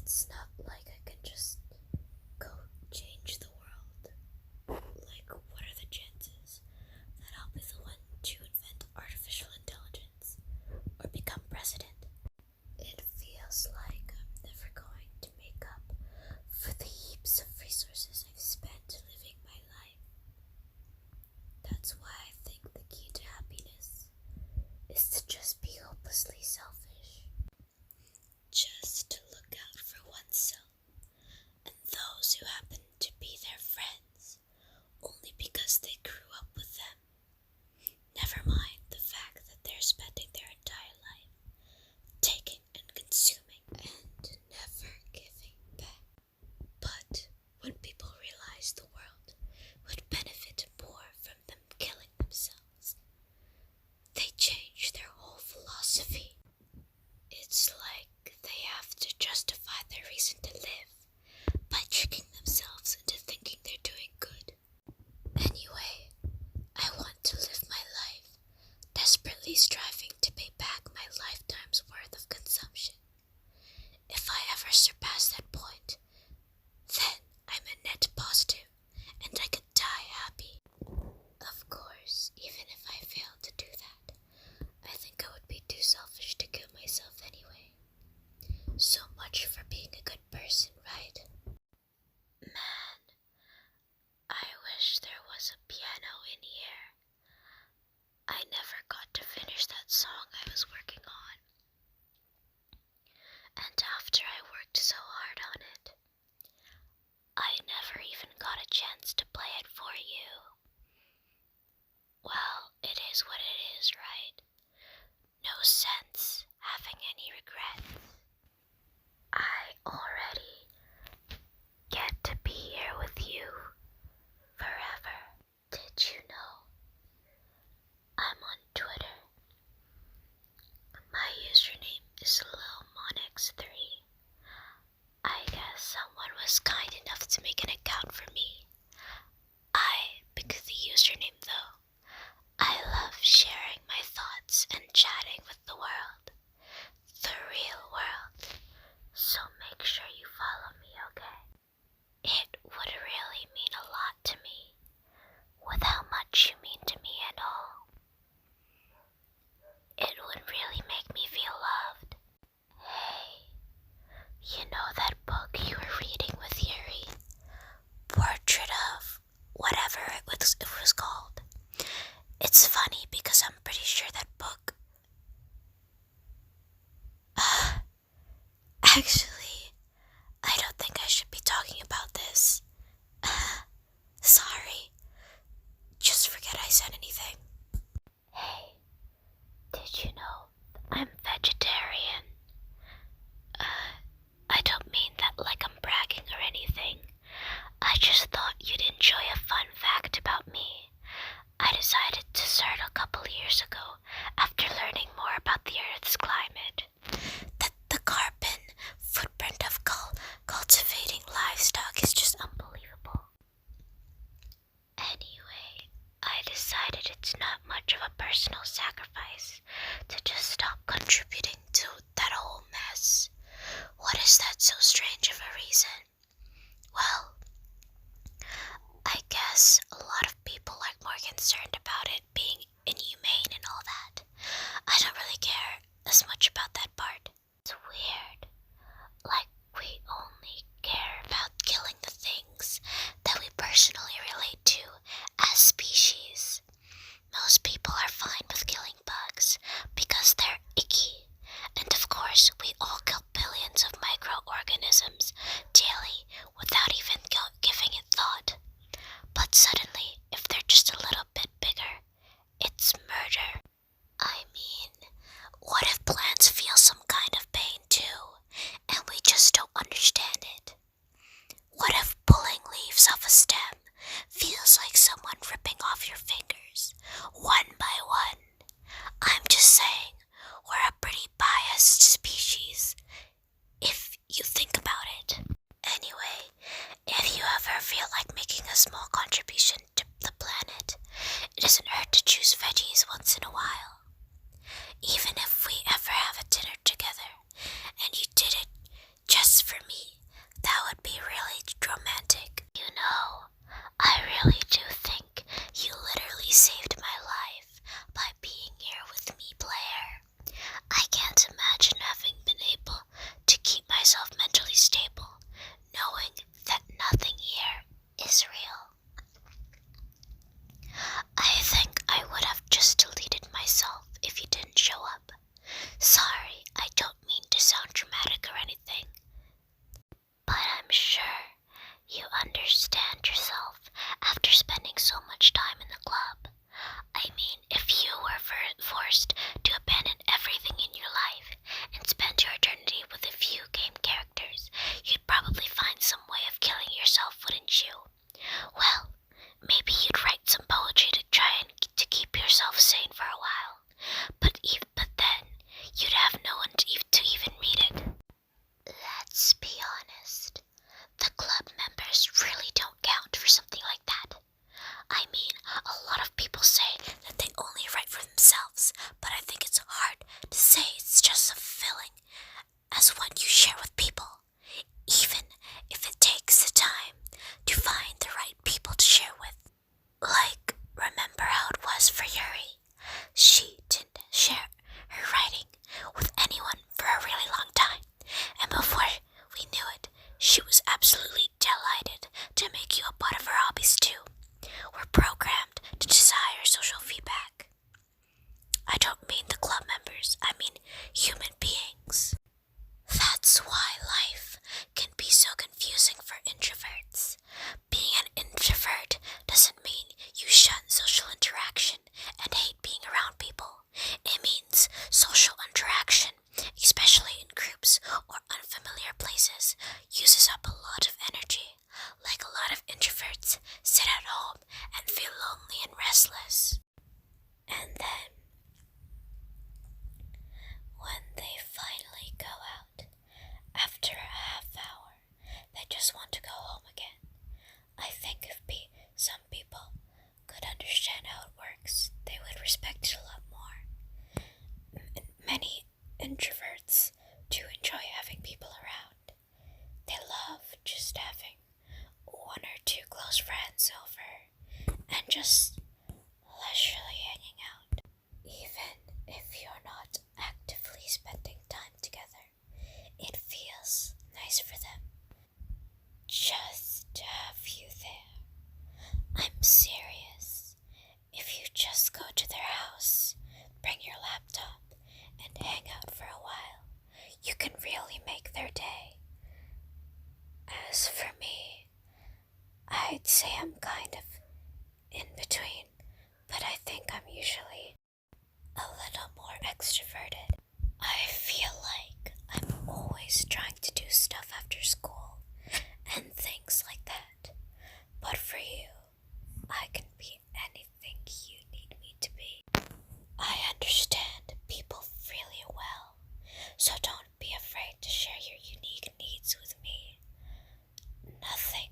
It's not like I can just go change the world. Like, what are the chances that I'll be the one to invent artificial intelligence or become president? It feels like I'm never going to make up for the heaps of resources I've spent living my life. That's why I think the key to happiness is to just be hopelessly selfish. Just to look out for oneself and those who happen to be their friends only because they grew up with them. Never mind the fact that they're spending their entire life taking and consuming and never giving back. But when people realize the world would benefit more from them killing themselves, they change their whole philosophy. It's like they have to justify their reason to live by tricking themselves into thinking they're doing good. Anyway, I want to live my life, desperately striving to pay back my lifetime's worth of consumption. If I ever surpass that point, then I'm a net positive and I could die happy. Of course, even if I fail to do that, I think I would be too selfish to kill myself anyway. So much for being a good person, right? Man, I wish there was a piano in here. I never got to finish that song I was working on. And after I worked so hard on it, I never even got a chance to play it for you. Well, it is what it is, right? No sense having any regrets. I already get to be here with you forever. Did you know? I'm on Twitter. My username is LilMonix3. I guess someone was kind enough to make an account for me. I picked the username though. I love sharing my thoughts and chatting with the world. The real world. So make sure you follow me, okay? It would really mean a lot to me, with how much you mean to me and all. It would really make me feel loved. Hey, you know that book you were reading with Yuri? Portrait of whatever it was called. It's funny because I'm pretty sure that book... Actually, I don't think I should be talking about this. Sorry. Just forget I said anything. Hey, did you know I'm vegetarian? I don't mean that like I'm bragging or anything. I just thought you'd enjoy a fun fact about me. I decided to start a couple years ago after learning more about the Earth's climate. The carbon footprint of cultivating livestock is just unbelievable. Anyway, I decided it's not much of a personal sacrifice to just stop contributing to that whole mess. What is that so strange of a reason? Well, I guess a lot of people are more concerned about it being inhumane and all that. I don't really care as much about that part. It's weird. Like we only care about killing the things that we personally relate to as species. Most people are fine with killing bugs because they're icky. And of course, we all kill billions of microorganisms daily without even giving it thought. But suddenly, if they're just a little bit bigger, it's murder. I mean, what if plants feel some kind of pain too, and we just don't understand it? What if pulling leaves off a stem feels like someone ripping off your fingers, one by one? I'm just saying, we're a pretty biased species, if you think about it. Anyway, As for me, that would be really romantic. You know, I really do think you literally saved my life by being here with me, Blair. I can't imagine having been able to keep myself mentally stable, knowing that nothing here is real. I think I would have just deleted myself if you didn't show up. Sorry, I don't mean to sound dramatic or anything, but I'm sure you understand yourself after spending so much time in the club. I mean, if you were forced to abandon everything in your life and spend your eternity with a few game characters, you'd probably find some way of killing yourself, wouldn't you? Well, maybe you'd write some poetry to try and to keep yourself sane for a while. But then, you'd have no one to even read it. Let's be honest. The club members really don't count for something like that. I mean, a lot of people say that they only write for themselves, but I think it's hard to say it's just a feeling as what you share with people, even if it takes the time to find the right people to share with. Like, remember how it was for Yuri? She didn't share her writing with anyone for a really long time, and before we knew it, she was absolutely delighted to make you a part of her hobbies too. We're programmed to desire social feedback. I don't mean the club members, I mean human beings. That's why life can be so confusing for introverts. Being an introvert doesn't mean you shun social interaction and hate being around people. It means social interaction, especially in groups or unfamiliar places, uses up a lot of energy. Like a lot of introverts sit at home and feel lonely and restless. And then, when they finally go out, after a half hour, they just want to go home again. I think if some people could understand how it works, they would respect it a lot more. Many introverts do enjoy having people around. They love just having one or two close friends over and just leisurely hanging out. Even if you're not actively spending time together, it feels nice for them just to have you there. I'm serious. If you just go to their house, bring your laptop, and hang out for a while, you can really make their day. As for me, I'd say I'm kind of in between, but I think I'm usually a little more extroverted. I feel like I'm always trying to do stuff after school and things like that. But for you, I can be anything you need me to be. I understand people really well, so don't be afraid to share your unique needs with me. Nothing